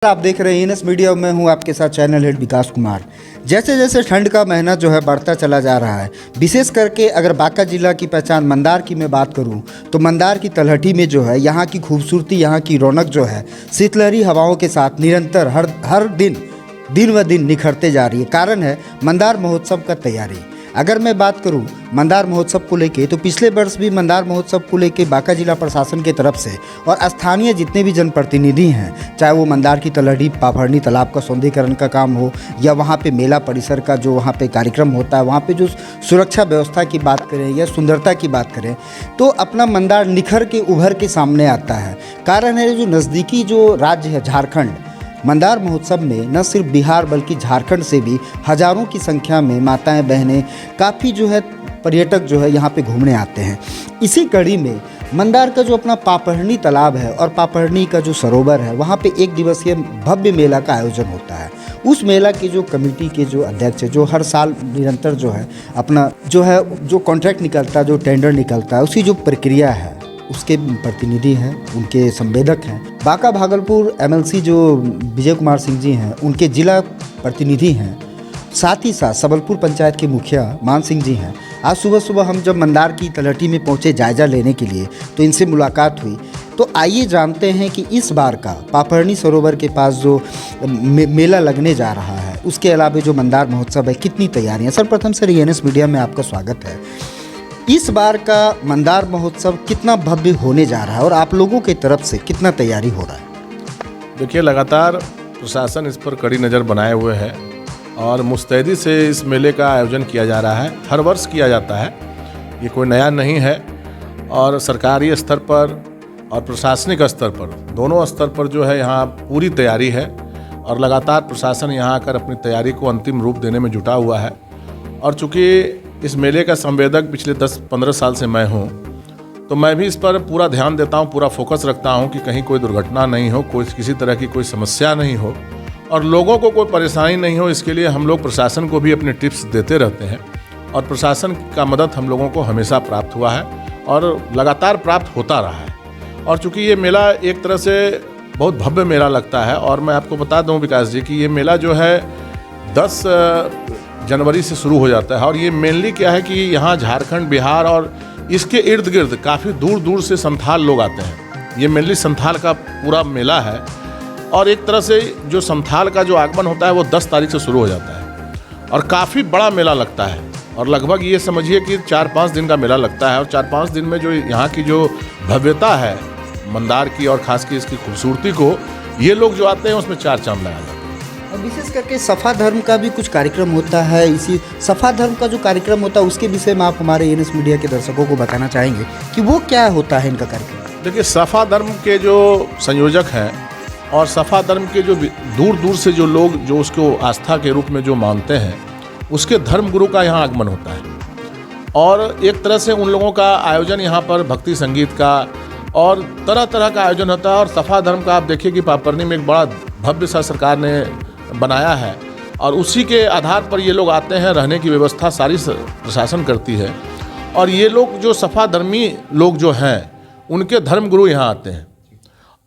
आप देख रहे हैं एनएस मीडिया में हूं आपके साथ चैनल हेड विकास कुमार। जैसे जैसे ठंड का महीना जो है बढ़ता चला जा रहा है, विशेष करके अगर बांका जिला की पहचान मंदार की मैं बात करूं तो मंदार की तलहटी में जो है यहाँ की खूबसूरती, यहाँ की रौनक जो है शीतलहरी हवाओं के साथ निरंतर हर दिन व दिन निखरते जा रही है। कारण है मंदार महोत्सव का तैयारी। अगर मैं बात करूं मंदार महोत्सव को लेके तो पिछले वर्ष भी मंदार महोत्सव को लेके बांका जिला प्रशासन की तरफ से और स्थानीय जितने भी जनप्रतिनिधि हैं, चाहे वो मंदार की तलहटी पाफरनी तालाब का सौंदर्यीकरण का काम हो या वहाँ पे मेला परिसर का जो वहाँ पे कार्यक्रम होता है, वहाँ पे जो सुरक्षा व्यवस्था की बात करें या सुंदरता की बात करें, तो अपना मंदार निखर के उभर के सामने आता है। कारण है जो नज़दीकी जो राज्य है झारखंड, मंदार महोत्सव में न सिर्फ बिहार बल्कि झारखंड से भी हज़ारों की संख्या में माताएं बहनें काफ़ी जो है पर्यटक जो है यहाँ पे घूमने आते हैं। इसी कड़ी में मंदार का जो अपना पापड़नी तालाब है और पापड़नी का जो सरोवर है, वहाँ पे एक दिवसीय भव्य मेला का आयोजन होता है। उस मेला के जो कमेटी के जो अध्यक्ष है, जो हर साल निरंतर जो है अपना जो कॉन्ट्रैक्ट निकलता है, जो टेंडर निकलता है, उसकी जो प्रक्रिया है उसके प्रतिनिधि हैं, उनके संवेदक हैं। बांका भागलपुर एमएलसी जो विजय कुमार सिंह जी हैं, उनके जिला प्रतिनिधि हैं। साथ ही साथ सबलपुर पंचायत के मुखिया मान सिंह जी हैं। आज सुबह हम जब मंदार की तलहटी में पहुंचे जायज़ा लेने के लिए तो इनसे मुलाकात हुई। तो आइए जानते हैं कि इस बार का पापड़नी सरोवर के पास जो मेला लगने जा रहा है, उसके अलावा जो मंदार महोत्सव है, कितनी तैयारियाँ। सर्वप्रथम सर एनएस मीडिया में आपका स्वागत है। इस बार का मंदार महोत्सव कितना भव्य होने जा रहा है और आप लोगों की तरफ से कितना तैयारी हो रहा है? देखिए, लगातार प्रशासन इस पर कड़ी नज़र बनाए हुए है और मुस्तैदी से इस मेले का आयोजन किया जा रहा है। हर वर्ष किया जाता है, ये कोई नया नहीं है। और सरकारी स्तर पर और प्रशासनिक स्तर पर, दोनों स्तर पर जो है यहाँ पूरी तैयारी है और लगातार प्रशासन यहाँ आकर अपनी तैयारी को अंतिम रूप देने में जुटा हुआ है। और चूँकि इस मेले का संवेदक पिछले 10-15 साल से मैं हूँ, तो मैं भी इस पर पूरा ध्यान देता हूँ, पूरा फोकस रखता हूँ कि कहीं कोई दुर्घटना नहीं हो, किसी तरह की कोई समस्या नहीं हो और लोगों को कोई परेशानी नहीं हो। इसके लिए हम लोग प्रशासन को भी अपने टिप्स देते रहते हैं और प्रशासन का मदद हम लोगों को हमेशा प्राप्त हुआ है और लगातार प्राप्त होता रहा है। और चूँकि ये मेला एक तरह से बहुत भव्य मेला लगता है, और मैं आपको बता दूँ विकास जी कि ये मेला जो है 10 जनवरी से शुरू हो जाता है। और ये मेनली क्या है कि यहाँ झारखंड, बिहार और इसके इर्द गिर्द काफ़ी दूर दूर से संथाल लोग आते हैं। ये मेनली संथाल का पूरा मेला है और एक तरह से जो संथाल का जो आगमन होता है वो 10 तारीख से शुरू हो जाता है और काफ़ी बड़ा मेला लगता है। और लगभग ये समझिए कि 4-5 दिन का मेला लगता है और 4-5 दिन में जो यहाँ की जो भव्यता है मंदार की और ख़ास की इसकी खूबसूरती को ये लोग जो आते हैं उसमें 4 चांद लगा जाते हैं। और विशेष करके सफ़ा धर्म का भी कुछ कार्यक्रम होता है। इसी सफ़ा धर्म का जो कार्यक्रम होता है उसके विषय में आप हमारे एनएस मीडिया के दर्शकों को बताना चाहेंगे कि वो क्या होता है इनका कार्यक्रम? देखिए, सफ़ा धर्म के जो संयोजक हैं और सफ़ा धर्म के जो दूर दूर से जो लोग जो उसको आस्था के रूप में जो मानते हैं, उसके धर्म गुरु का यहाँ आगमन होता है और एक तरह से उन लोगों का आयोजन यहाँ पर भक्ति संगीत का और तरह तरह का आयोजन होता है। और सफ़ा धर्म का आप देखिए कि पापड़नी में एक बड़ा भव्य सा सरकार ने बनाया है और उसी के आधार पर ये लोग आते हैं। रहने की व्यवस्था सारी प्रशासन करती है और ये लोग जो सफ़ा धर्मी लोग जो हैं उनके धर्म गुरु यहाँ आते हैं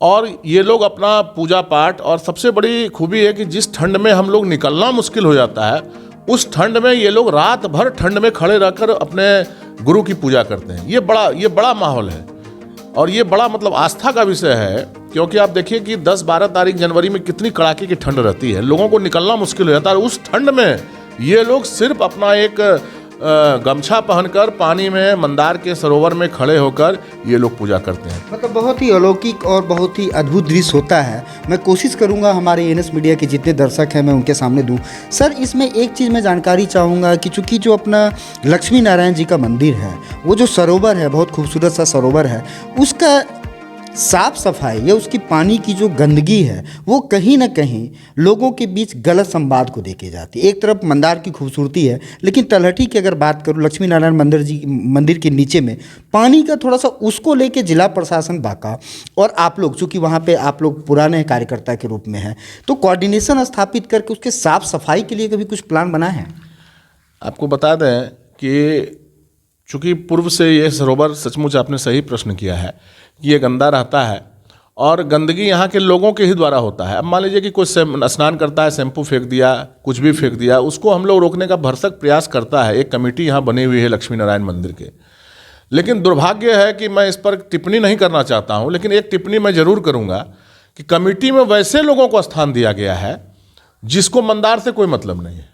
और ये लोग अपना पूजा पाठ, और सबसे बड़ी खूबी है कि जिस ठंड में हम लोग निकलना मुश्किल हो जाता है, उस ठंड में ये लोग रात भर ठंड में खड़े रहकर अपने गुरु की पूजा करते हैं। ये बड़ा माहौल है और ये बड़ा मतलब आस्था का विषय है, क्योंकि आप देखिए कि 10-12 तारीख जनवरी में कितनी कड़ाके की ठंड रहती है, लोगों को निकलना मुश्किल हो जाता है। उस ठंड में ये लोग सिर्फ अपना एक गमछा पहनकर पानी में मंदार के सरोवर में खड़े होकर ये लोग पूजा करते हैं। मतलब बहुत ही अलौकिक और बहुत ही अद्भुत दृश्य होता है। मैं कोशिश करूंगा हमारे एनएस मीडिया के जितने दर्शक हैं मैं उनके सामने दूं। सर, इसमें एक चीज़ मैं जानकारी चाहूँगा कि चूँकि जो अपना लक्ष्मी नारायण जी का मंदिर है, वो जो सरोवर है, बहुत खूबसूरत सा सरोवर है, उसका साफ सफाई या उसकी पानी की जो गंदगी है वो कहीं ना कहीं लोगों के बीच गलत संवाद को देके जाती है। एक तरफ मंदार की खूबसूरती है, लेकिन तलहटी की अगर बात करूँ, लक्ष्मी नारायण मंदिर के नीचे में पानी का थोड़ा सा, उसको लेके जिला प्रशासन बांका और आप लोग, चूँकि वहाँ पे आप लोग पुराने कार्यकर्ता के रूप में हैं, तो कोऑर्डिनेशन स्थापित करके उसके साफ सफाई के लिए कभी कुछ प्लान बना है? आपको बता दें कि चूँकि पूर्व से ये सरोवर, सचमुच आपने सही प्रश्न किया है, कि ये गंदा रहता है और गंदगी यहाँ के लोगों के ही द्वारा होता है। अब मान लीजिए कि कोई स्नान करता है, शैम्पू फेंक दिया, कुछ भी फेंक दिया, उसको हम लोग रोकने का भरसक प्रयास करता है। एक कमेटी यहाँ बनी हुई है लक्ष्मी नारायण मंदिर के। लेकिन दुर्भाग्य है कि मैं इस पर टिप्पणी नहीं करना चाहता हूँ, लेकिन एक टिप्पणी मैं जरूर करूँगा कि कमेटी में वैसे लोगों को स्थान दिया गया है जिसको मंदार से कोई मतलब नहीं है।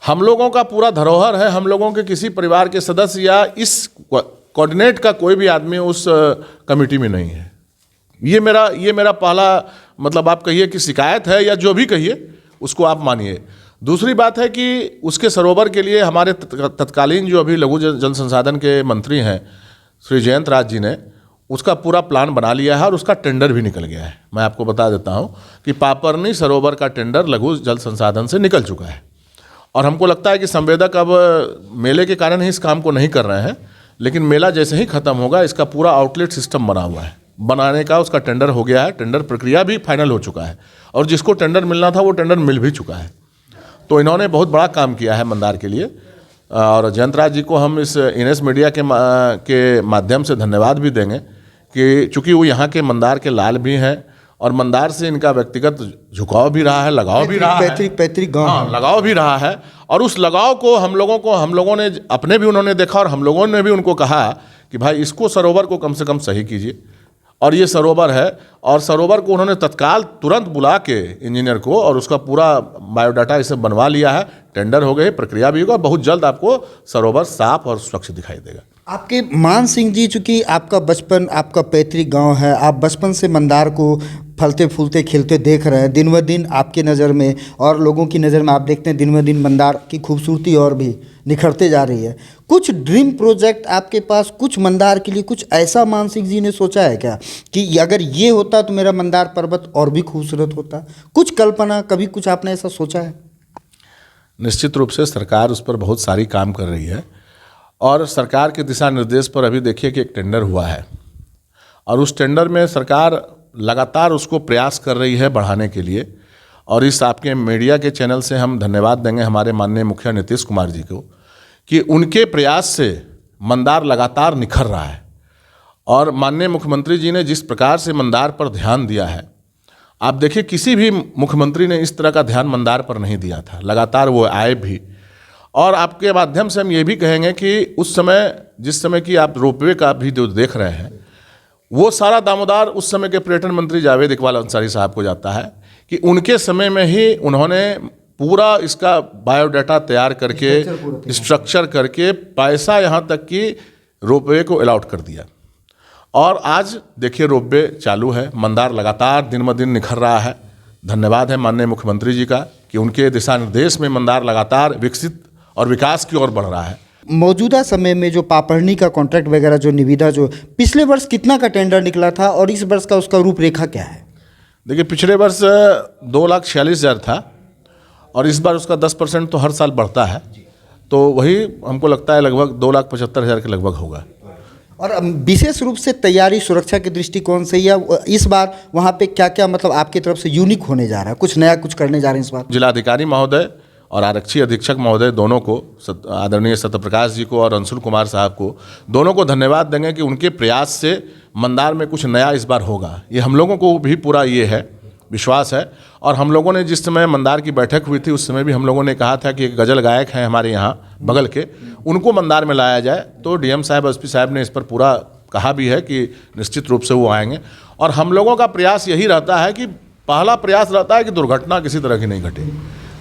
हम लोगों का पूरा धरोहर है, हम लोगों के किसी परिवार के सदस्य या इस कोऑर्डिनेट का कोई भी आदमी उस कमेटी में नहीं है। ये मेरा पहला मतलब आप कहिए कि शिकायत है या जो भी कहिए उसको आप मानिए। दूसरी बात है कि उसके सरोवर के लिए हमारे तत्कालीन जो अभी लघु जल संसाधन के मंत्री हैं श्री जयंत राज जी ने उसका पूरा प्लान बना लिया है और उसका टेंडर भी निकल गया है। मैं आपको बता देता हूँ कि पापरनी सरोवर का टेंडर लघु जल संसाधन से निकल चुका है और हमको लगता है कि संवेदक अब मेले के कारण ही इस काम को नहीं कर रहे हैं, लेकिन मेला जैसे ही ख़त्म होगा इसका पूरा आउटलेट सिस्टम बना हुआ है, बनाने का उसका टेंडर हो गया है, टेंडर प्रक्रिया भी फाइनल हो चुका है और जिसको टेंडर मिलना था वो टेंडर मिल भी चुका है। तो इन्होंने बहुत बड़ा काम किया है मंदार के लिए और जयंतराज जी को हम इस इनएस मीडिया के माध्यम से धन्यवाद भी देंगे कि चूँकि वो यहाँ के मंदार के लाल भी हैं और मंदार से इनका व्यक्तिगत झुकाव भी रहा है, लगाव भी रहा है, पैतृक गाँव, हाँ लगाव भी रहा है। और उस लगाव को हम लोगों ने अपने भी उन्होंने देखा और हम लोगों ने भी उनको कहा कि भाई इसको सरोवर को कम से कम सही कीजिए। और ये सरोवर है और सरोवर को उन्होंने तत्काल तुरंत बुला के इंजीनियर को और उसका पूरा बायोडाटा इसे बनवा लिया है, टेंडर हो गए, प्रक्रिया भी होगा, बहुत जल्द आपको सरोवर साफ और स्वच्छ दिखाई देगा। आपके मान सिंह जी, चूँकि आपका बचपन, आपका पैतृक गांव है, आप बचपन से मंदार को फलते फूलते खिलते देख रहे हैं, दिन ब दिन आपके नज़र में और लोगों की नज़र में आप देखते हैं दिन ब दिन मंदार की खूबसूरती और भी निखरते जा रही है। कुछ ड्रीम प्रोजेक्ट आपके पास, कुछ मंदार के लिए कुछ ऐसा मान सिंह जी ने सोचा है क्या कि अगर ये होता तो मेरा मंदार पर्वत और भी खूबसूरत होता? कुछ कल्पना, कभी कुछ आपने ऐसा सोचा है? निश्चित रूप से सरकार उस पर बहुत सारी काम कर रही है और सरकार के दिशा निर्देश पर अभी देखिए कि एक टेंडर हुआ है और उस टेंडर में सरकार लगातार उसको प्रयास कर रही है बढ़ाने के लिए। और इस आपके मीडिया के चैनल से हम धन्यवाद देंगे हमारे माननीय मुखिया नीतीश कुमार जी को कि उनके प्रयास से मंदार लगातार निखर रहा है। और माननीय मुख्यमंत्री जी ने जिस प्रकार से मंदार पर ध्यान दिया है, आप देखिए किसी भी मुख्यमंत्री ने इस तरह का ध्यान मंदार पर नहीं दिया था, लगातार वो आए भी। और आपके माध्यम से हम ये भी कहेंगे कि उस समय जिस समय की आप रोपवे का भी जो देख रहे हैं, वो सारा दामोदर उस समय के पर्यटन मंत्री जावेद इकबाल अंसारी साहब को जाता है कि उनके समय में ही उन्होंने पूरा इसका बायोडाटा तैयार करके, स्ट्रक्चर करके, पैसा यहाँ तक कि रोपवे को अलॉट कर दिया। और आज देखिए रोपवे चालू है, मंदार लगातार दिन ब दिन निखर रहा है। धन्यवाद है माननीय मुख्यमंत्री जी का कि उनके दिशा निर्देश में मंदार लगातार विकसित और विकास की ओर बढ़ रहा है। मौजूदा समय में जो पापड़नी का कॉन्ट्रैक्ट वगैरह जो निविदा जो पिछले वर्ष कितना का टेंडर निकला था और इस वर्ष का उसका रूपरेखा क्या है? देखिए पिछले वर्ष 2,46,000 था और इस बार उसका 10% तो हर साल बढ़ता है, तो वही हमको लगता है लगभग 2,75,000 के लगभग होगा। और विशेष रूप से तैयारी सुरक्षा के दृष्टिकोण से या इस बार वहाँ पे क्या क्या मतलब आपकी तरफ से यूनिक होने जा रहा है, कुछ नया कुछ करने जा रहे हैं इस बार? जिलाधिकारी महोदय और आरक्षी अधीक्षक महोदय दोनों को, आदरणीय सत्यप्रकाश जी को और अंशुल कुमार साहब को, दोनों को धन्यवाद देंगे कि उनके प्रयास से मंदार में कुछ नया इस बार होगा। ये हम लोगों को भी पूरा ये है, विश्वास है। और हम लोगों ने जिस समय मंदार की बैठक हुई थी उस समय भी हम लोगों ने कहा था कि एक गज़ल गायक हैं हमारे यहाँ बगल के, उनको मंदार में लाया जाए। तो डीएम साहब, एसपी साहब ने इस पर पूरा कहा भी है कि निश्चित रूप से वो आएंगे। और हम लोगों का प्रयास यही रहता है कि पहला प्रयास रहता है कि दुर्घटना किसी तरह की नहीं घटे।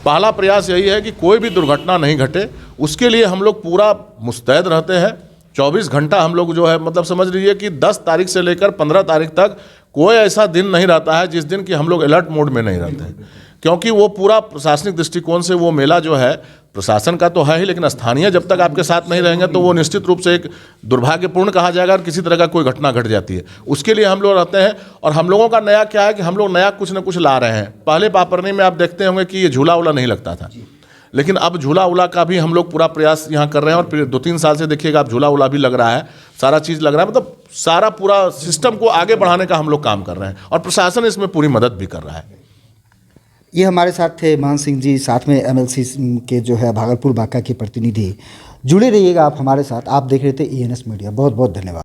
पहला प्रयास यही है कि कोई भी दुर्घटना नहीं घटे, उसके लिए हम लोग पूरा मुस्तैद रहते हैं। 24 घंटा हम लोग जो है मतलब समझ लीजिए कि 10 तारीख से लेकर 15 तारीख तक कोई ऐसा दिन नहीं रहता है जिस दिन कि हम लोग अलर्ट मोड में नहीं रहते हैं, क्योंकि वो पूरा प्रशासनिक दृष्टिकोण से वो मेला जो है प्रशासन का तो है ही, लेकिन स्थानीय जब तक आपके साथ नहीं रहेंगे तो वो निश्चित रूप से एक दुर्भाग्यपूर्ण कहा जाएगा और किसी तरह का कोई घटना घट जाती है। उसके लिए हम लोग रहते हैं। और हम लोगों का नया क्या है कि हम लोग नया कुछ ना कुछ ला रहे हैं। पहले पापरनी में आप देखते होंगे कि ये झूला उला नहीं लगता था, लेकिन अब झूला उला का भी हम लोग पूरा प्रयास यहाँ कर रहे हैं। और फिर 2-3 साल से देखिएगा आप झूला उला भी लग रहा है, सारा चीज़ लग रहा है, मतलब सारा पूरा सिस्टम को आगे बढ़ाने का हम लोग काम कर रहे हैं और प्रशासन इसमें पूरी मदद भी कर रहा है। ये हमारे साथ थे मान सिंह जी, साथ में एमएलसी के जो है भागलपुर बांका के प्रतिनिधि। जुड़े रहिएगा आप हमारे साथ। आप देख रहे थे ईएनएस मीडिया। बहुत बहुत धन्यवाद।